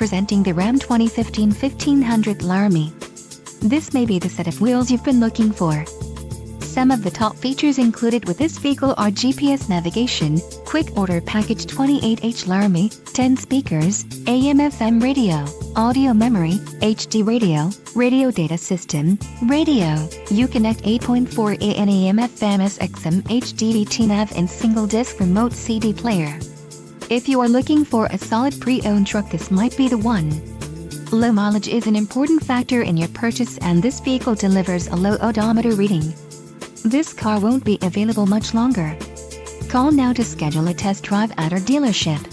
presenting the Ram 2015 1500 Laramie. This may be the set of wheels you've been looking for. Some of the top features included with this vehicle are GPS navigation, quick order package 28H Laramie, 10 speakers, AM/FM radio, audio memory, HD radio, radio data system, radio, Uconnect 8.4 AM/FM SXM HDVT nav and single disc remote CD player. If you are looking for a solid pre-owned truck, this might be the one. Low mileage is an important factor in your purchase, and this vehicle delivers a low odometer reading. This car won't be available much longer. Call now to schedule a test drive at our dealership.